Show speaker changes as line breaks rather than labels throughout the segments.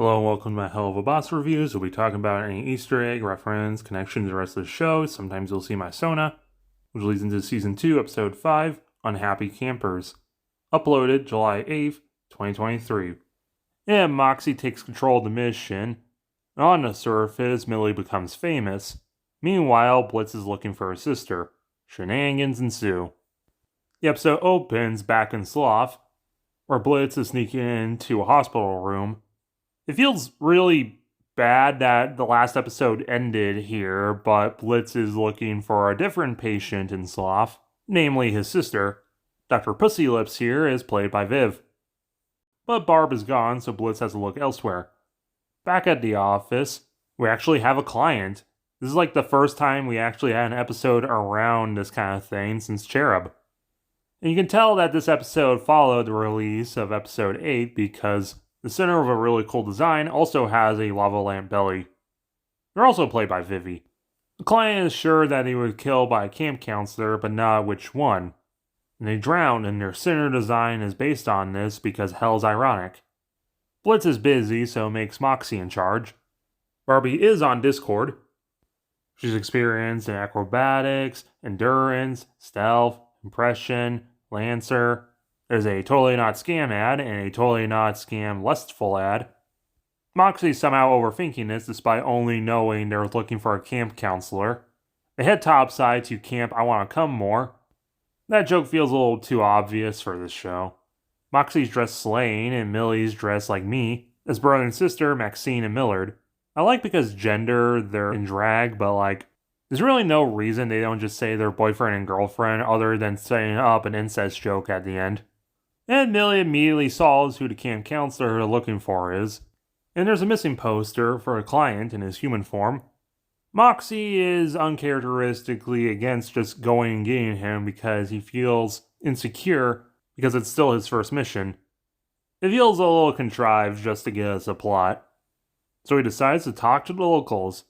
Hello and welcome to my Helluva Boss Reviews. We'll be talking about any Easter egg, reference, connection to the rest of the show. Sometimes you'll see my Sona, which leads into Season 2, Episode 5, Unhappy Campers. Uploaded July 8th, 2023. And Moxxie takes control of the mission. And on the surface, Millie becomes famous. Meanwhile, Blitz is looking for her sister. Shenanigans ensue. The episode opens back in Sloth, where Blitz is sneaking into a hospital room. It feels really bad that the last episode ended here, but Blitz is looking for a different patient in Sloth, namely his sister. Dr. Pussy Lips here is played by Viv. But Barb is gone, so Blitz has to look elsewhere. Back at the office, we actually have a client. This is like the first time we actually had an episode around this kind of thing since Cherub. And you can tell that this episode followed the release of episode 8 because the center of a really cool design also has a lava lamp belly. They're also played by Vivi. The client is sure that he was killed by a camp counselor, but not which one. And they drown, and their center design is based on this because hell's ironic. Blitz is busy, so makes Moxxie in charge. Barbie is on Discord. She's experienced in acrobatics, endurance, stealth, impression, Lancer. There's a totally not scam ad and a totally not scam lustful ad. Moxxie's somehow overthinking this despite only knowing they're looking for a camp counselor. They head topside to Camp I Wanna Come More. That joke feels a little too obvious for this show. Moxxie's dressed slaying and Millie's dressed like me, as brother and sister Maxine and Millard. I like because gender, they're in drag, but there's really no reason they don't just say they're boyfriend and girlfriend other than setting up an incest joke at the end. And Millie immediately solves who the camp counselor they're looking for is. And there's a missing poster for a client in his human form. Moxxie is uncharacteristically against just going and getting him because he feels insecure because it's still his first mission. It feels a little contrived just to get us a plot. So he decides to talk to the locals.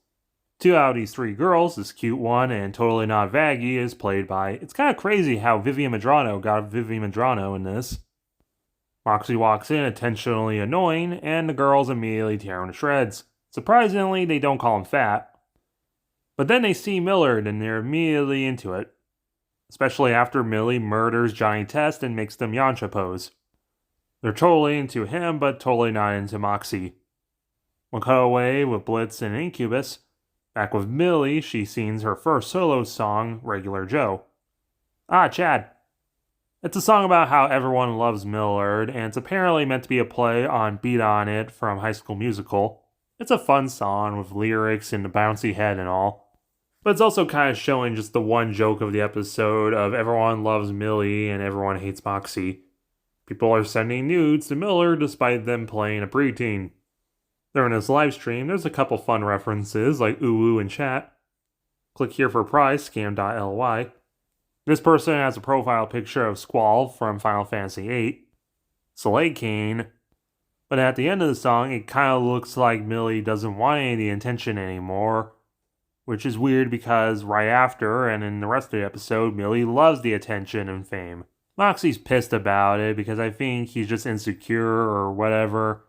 Two out of these three girls, this cute one and totally not Vaggie, is played by... It's kind of crazy how Vivian Medrano got Vivian Medrano in this. Moxxie walks in, intentionally annoying, and the girls immediately tear him to shreds. Surprisingly, they don't call him fat. But then they see Millard, and they're immediately into it. Especially after Millie murders Johnny Test and makes them Yancha pose. They're totally into him, but totally not into Moxxie. We'll cut away with Blitz and Incubus. Back with Millie, she sings her first solo song, Regular Joe. Chad. It's a song about how everyone loves Millard, and it's apparently meant to be a play on Beat On It from High School Musical. It's a fun song with lyrics and a bouncy head and all. But it's also kind of showing just the one joke of the episode of everyone loves Millie and everyone hates Moxxie. People are sending nudes to Millard despite them playing a preteen. During this live stream, there's a couple fun references like ooh in chat. Click here for prize, scam.ly. This person has a profile picture of Squall from Final Fantasy VIII. Soleil Kane. But at the end of the song, it kind of looks like Millie doesn't want any of the attention anymore. Which is weird because right after, and in the rest of the episode, Millie loves the attention and fame. Moxxie's pissed about it because I think he's just insecure or whatever.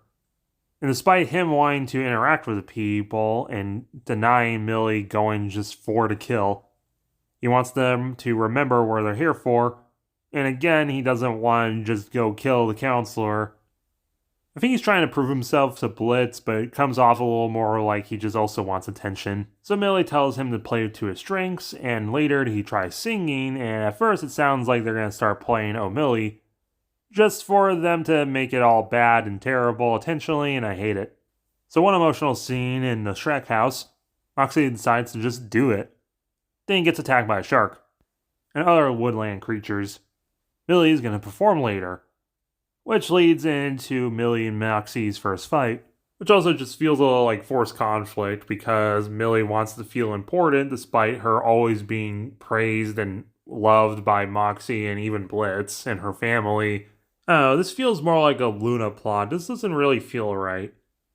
And despite him wanting to interact with the people and denying Millie going just for the kill, he wants them to remember what they're here for, and again, he doesn't want to just go kill the counselor. I think he's trying to prove himself to Blitz, but it comes off a little more like he just also wants attention. So Millie tells him to play to his strengths, and later he tries singing, and at first it sounds like they're going to start playing Oh Millie, just for them to make it all bad and terrible intentionally, and I hate it. So one emotional scene in the Shrek house, Moxxie decides to just do it. Then he gets attacked by a shark and other woodland creatures. Millie's going to perform later, which leads into Millie and Moxxie's first fight, which also just feels a little like forced conflict because Millie wants to feel important despite her always being praised and loved by Moxxie and even Blitz and her family. Oh, this feels more like a Luna plot. This doesn't really feel right.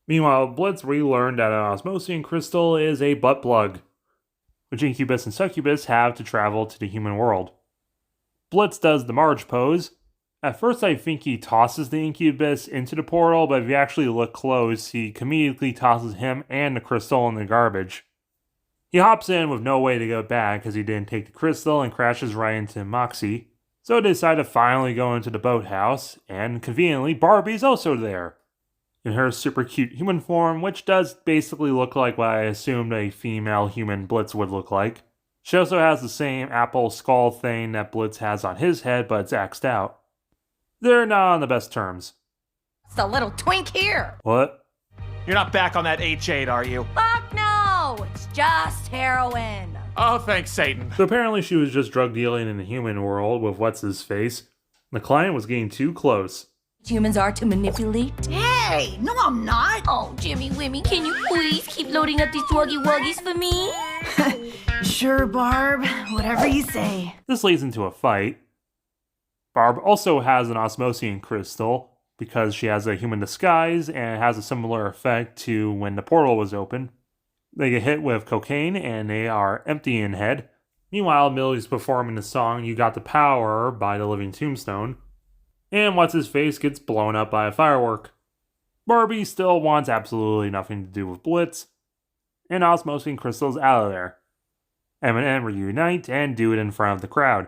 Meanwhile, Blitz relearned that an osmosine crystal is a butt plug, which Incubus and Succubus have to travel to the human world. Blitz does the Marge pose, At first I think he tosses the incubus into the portal, but if you actually look close, he comedically tosses him and the crystal in the garbage. He hops in with no way to go back because he didn't take the crystal and crashes right into Moxxie. So they decide to finally go into the boathouse, and conveniently Barbie's also there. In her super cute human form, which does basically look like what I assumed a female human Blitz would look like. She also has the same apple skull thing that Blitz has on his head, but it's axed out. They're not on the best terms.
It's the little twink here.
What?
You're not back on that H8, are you?
Fuck no! It's just heroin.
Oh, thanks, Satan.
So apparently she was just drug dealing in the human world with what's-his-face. The client was getting too close.
Humans are to manipulate.
Hey, no I'm not.
Oh, Jimmy Wimmy, can you please keep loading up these Wuggy Wuggies for me?
Sure, Barb. Whatever you say.
This leads into a fight. Barb also has an osmosium crystal because she has a human disguise and it has a similar effect to when the portal was open. They get hit with cocaine and they are empty in head. Meanwhile, Millie's performing the song You Got the Power by the Living Tombstone. And What's-His-Face gets blown up by a firework. Barbie still wants absolutely nothing to do with Blitz. And osmosium crystal's out of there. Eminem reunite and do it in front of the crowd.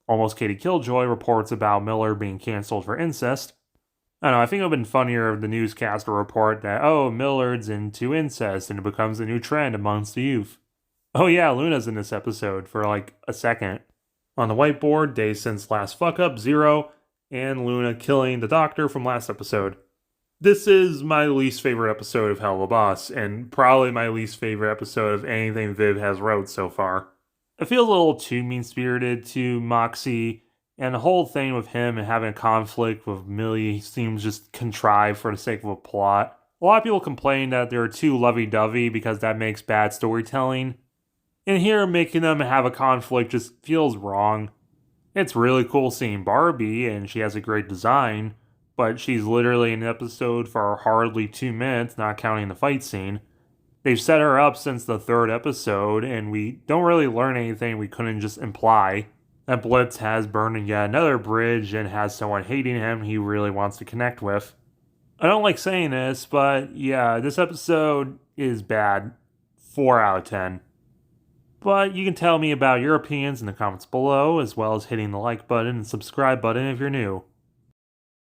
Almost Katie Killjoy reports about Miller being cancelled for incest. I don't know, I think it would have been funnier if the newscaster report that, oh, Millard's into incest and it becomes a new trend amongst the youth. Oh yeah, Luna's in this episode for like a second. On the whiteboard, days since last fuck up, 0, and Luna killing the doctor from last episode. This is my least favorite episode of Helluva, and probably my least favorite episode of anything Viv has wrote so far. It feels a little too mean-spirited to Moxxie, and the whole thing with him and having a conflict with Millie seems just contrived for the sake of a plot. A lot of people complain that they're too lovey-dovey because that makes bad storytelling. And here, making them have a conflict just feels wrong. It's really cool seeing Barbie, and she has a great design, but she's literally in an episode for hardly 2 minutes, not counting the fight scene. They've set her up since the 3rd episode, and we don't really learn anything we couldn't just imply. That Blitz has burned yet another bridge and has someone hating him he really wants to connect with. I don't like saying this, but yeah, this episode is bad. 4 out of 10. But you can tell me about your opinions in the comments below, as well as hitting the like button and subscribe button if you're new.